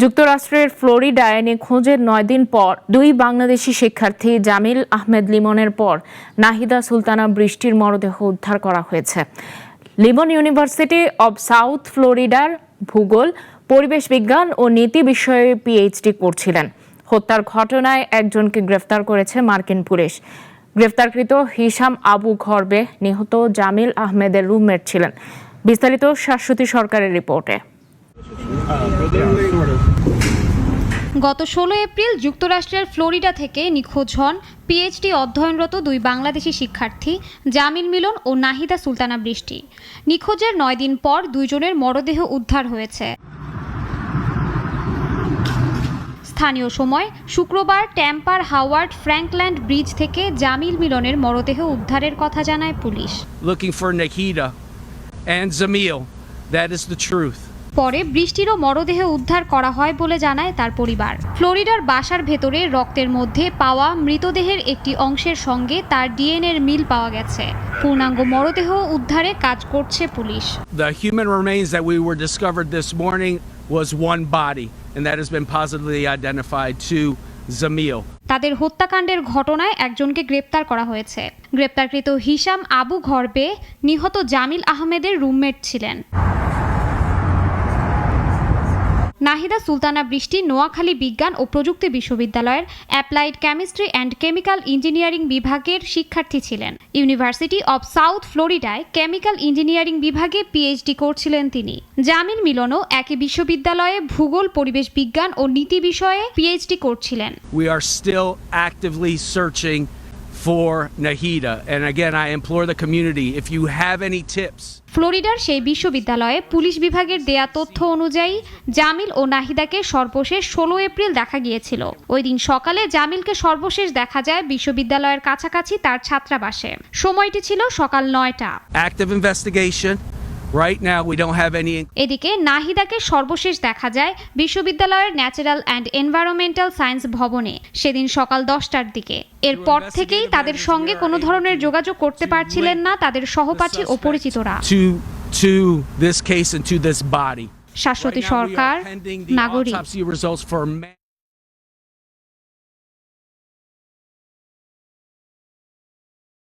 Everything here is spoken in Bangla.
যুক্তরাষ্ট্রের ফ্লোরিডায় নিখোঁজের ৯ দিন পর দুই বাংলাদেশি শিক্ষার্থী জামিল আহমেদ লিমনের পর নাহিদা সুলতানা বৃষ্টির মরদেহ উদ্ধার করা হয়েছে। লিমন ইউনিভার্সিটি অব সাউথ ফ্লোরিডার ভূগোল, পরিবেশ বিজ্ঞান ও নীতি বিষয়ে পিএইচডি করছিলেন। হত্যার ঘটনায় একজনকে গ্রেফতার করেছে মার্কিন পুলিশ। গ্রেফতারকৃত হিশাম আবু ঘরবে নিহত জামিল আহমেদের রুমমেট ছিলেন। বিস্তারিত শাশ্বতী সরকারের রিপোর্টে। গত ১৬ এপ্রিল যুক্তরাষ্ট্রের ফ্লোরিডা থেকে নিখোঁজ হন পিএইচডি অধ্যয়নরত দুই বাংলাদেশি শিক্ষার্থী জামিল মিলন ও নাহিদা সুলতানা বৃষ্টি। নিখোঁজের ৯ দিন পর দুইজনের মরদেহ উদ্ধার হয়েছে। স্থানীয় সময় শুক্রবার ট্যাম্পার হাওয়ার্ড ফ্র্যাঙ্কল্যান্ড ব্রিজ থেকে জামিল মিলনের মরদেহ উদ্ধারের কথা জানায় police. Looking for Nahida and Zamil. That is the truth. পরে বৃষ্টিরও মরদেহ উদ্ধার করা হয় বলে জানায় তার পরিবার। ফ্লোরিডার বাসার ভেতরে রক্তের মধ্যে পাওয়া মৃতদেহের একটি অংশের সঙ্গে তার ডিএনএর মিল পাওয়া গেছে। পূর্ণাঙ্গ মরদেহ উদ্ধারে কাজ করছে police. The human remains that we were discovered this morning was one body, and that has been positively identified to Zamil. তাদের হত্যাকাণ্ডের ঘটনায় একজনকে গ্রেপ্তার করা হয়েছে। গ্রেপ্তারকৃত হিশাম আবু ঘরবে নিহত জামিল আহমেদের রুমমেট ছিলেন। নাহিদা সুলতানা বৃষ্টি নোয়াখালী বিজ্ঞান ও প্রযুক্তি বিশ্ববিদ্যালয়ের applied chemistry and chemical engineering বিভাগের শিক্ষার্থী ছিলেন। ইউনিভার্সিটি অব সাউথ ফ্লোরিডায় কেমিক্যাল ইঞ্জিনিয়ারিং বিভাগে পিএইচডি করছিলেন তিনি। জামিল মিলনও একই বিশ্ববিদ্যালয়ে ভূগোল, পরিবেশ বিজ্ঞান ও নীতি বিষয়ে পিএইচডি করছিলেন। We are still actively searching for Nahida, and again I implore the community, if you have any tips. ফ্লোরিডার সেই বিশ্ববিদ্যালয়ে পুলিশ বিভাগের দেয়া তথ্য অনুযায়ী জামিল ও নাহিদাকে সর্বশেষ ১৬ এপ্রিল দেখা গিয়েছিল। ওই দিন সকালে জামিলকে সর্বশেষ দেখা যায় বিশ্ববিদ্যালয়ের কাছাকাছি তার ছাত্রাবাসে। সময়টি ছিল সকাল ৯টা। Active investigation. Right now we don't have any. এদিকে নাহিদাকে সর্বশেষ দেখা যায় বিশ্ববিদ্যালয়ের ন্যাচারাল অ্যান্ড এনভায়রনমেন্টাল সায়েন্স ভবনে সেদিন সকাল 10টার দিকে। এরপর থেকেই তাদের সঙ্গে কোনো ধরনের যোগাযোগ করতে পারছিলেন না তাদের সহপাঠী ও পরিচিতরা। To this case and to this body. Shashwati সরকার, নাগরিক।